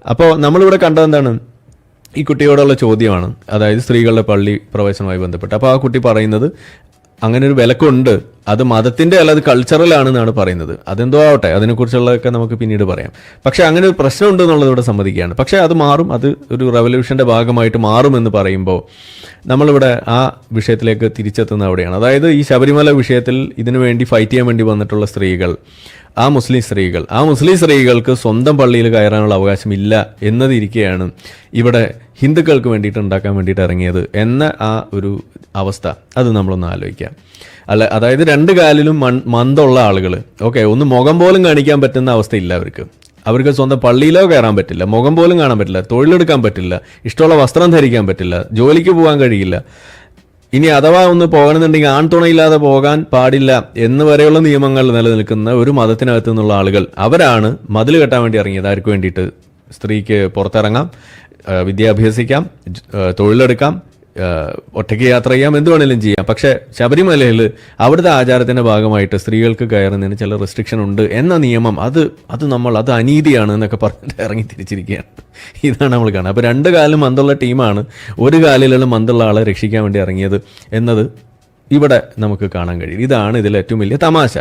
അപ്പോൾ നമ്മളിവിടെ കണ്ടത് എന്താണ്? ഈ കുട്ടിയോടുള്ള ചോദ്യമാണ്, അതായത് സ്ത്രീകളുടെ പള്ളി പ്രവേശനവുമായി ബന്ധപ്പെട്ട്. അപ്പോൾ ആ കുട്ടി പറയുന്നത് അങ്ങനെ ഒരു വിലക്കുണ്ട്, അത് മതത്തിൻ്റെ അല്ല, അത് കൾച്ചറലാണെന്നാണ് പറയുന്നത്. അതെന്തോ ആവട്ടെ, അതിനെക്കുറിച്ചുള്ളതൊക്കെ നമുക്ക് പിന്നീട് പറയാം. പക്ഷേ അങ്ങനെ ഒരു പ്രശ്നമുണ്ട് എന്നുള്ളത് ഇവിടെ സമ്മതിക്കുകയാണ്. പക്ഷേ അത് മാറും, അത് ഒരു റെവല്യൂഷൻ്റെ ഭാഗമായിട്ട് മാറുമെന്ന് പറയുമ്പോൾ നമ്മളിവിടെ ആ വിഷയത്തിലേക്ക് തിരിച്ചെത്തുന്ന അവിടെയാണ്. അതായത് ഈ ശബരിമല വിഷയത്തിൽ ഇതിനു വേണ്ടി ഫൈറ്റ് ചെയ്യാൻ വേണ്ടി വന്നിട്ടുള്ള സ്ത്രീകൾ, ആ മുസ്ലിം സ്ത്രീകൾക്ക് സ്വന്തം പള്ളിയിൽ കയറാനുള്ള അവകാശമില്ല എന്നതിരിക്കെയാണ് ഇവിടെ ഹിന്ദുക്കൾക്ക് വേണ്ടിയിട്ട് ഉണ്ടാക്കാൻ വേണ്ടിയിട്ട് ഇറങ്ങിയത് എന്ന ആ ഒരു അവസ്ഥ, അത് നമ്മളൊന്ന് ആലോചിക്കാം. അതായത് രണ്ട് കാലിലും മന്ദുള്ള ആളുകൾ, ഓക്കെ, ഒന്ന് മുഖം പോലും കാണിക്കാൻ പറ്റുന്ന അവസ്ഥയില്ല അവർക്ക് സ്വന്തം പള്ളിയിലോ കയറാൻ പറ്റില്ല, മുഖം പോലും കാണാൻ പറ്റില്ല, തൊഴിലെടുക്കാൻ പറ്റില്ല, ഇഷ്ടമുള്ള വസ്ത്രം ധരിക്കാൻ പറ്റില്ല, ജോലിക്ക് പോകാൻ കഴിയില്ല. ഇനി അഥവാ ഒന്ന് പോകണമെന്നുണ്ടെങ്കിൽ ആൺതുണയില്ലാതെ പോകാൻ പാടില്ല എന്ന് വരെയുള്ള നിയമങ്ങൾ നിലനിൽക്കുന്ന ഒരു മതത്തിനകത്ത് നിന്നുള്ള ആളുകൾ, അവരാണ് മതിൽ കെട്ടാൻ വേണ്ടി ഇറങ്ങിയത്. ആർക്ക് വേണ്ടിയിട്ട്? സ്ത്രീക്ക് പുറത്തിറങ്ങാം, വിദ്യ അഭ്യസിക്കാം, തൊഴിലെടുക്കാം, ഒറ്റയ്ക്ക് യാത്ര ചെയ്യാം, എന്ത് വേണമെങ്കിലും ചെയ്യാം. പക്ഷേ ശബരിമലയിൽ അവിടുത്തെ ആചാരത്തിൻ്റെ ഭാഗമായിട്ട് സ്ത്രീകൾക്ക് കയറുന്നതിന് ചില റെസ്ട്രിക്ഷൻ ഉണ്ട് എന്ന നിയമം, അത് അനീതിയാണ് എന്നൊക്കെ പറഞ്ഞിട്ട് ഇറങ്ങി തിരിച്ചിരിക്കുകയാണ്. ഇതാണ് നമ്മൾ കാണുന്നത്. അപ്പോൾ രണ്ട് കാലിലും മന്ദുള്ള ടീമാണ് ഒരു കാലിലുള്ള മന്ദുള്ള ആളെ രക്ഷിക്കാൻ വേണ്ടി ഇറങ്ങിയത് എന്നത് ഇവിടെ നമുക്ക് കാണാൻ കഴിയും. ഇതാണ് ഇതിൽ ഏറ്റവും വലിയ തമാശ.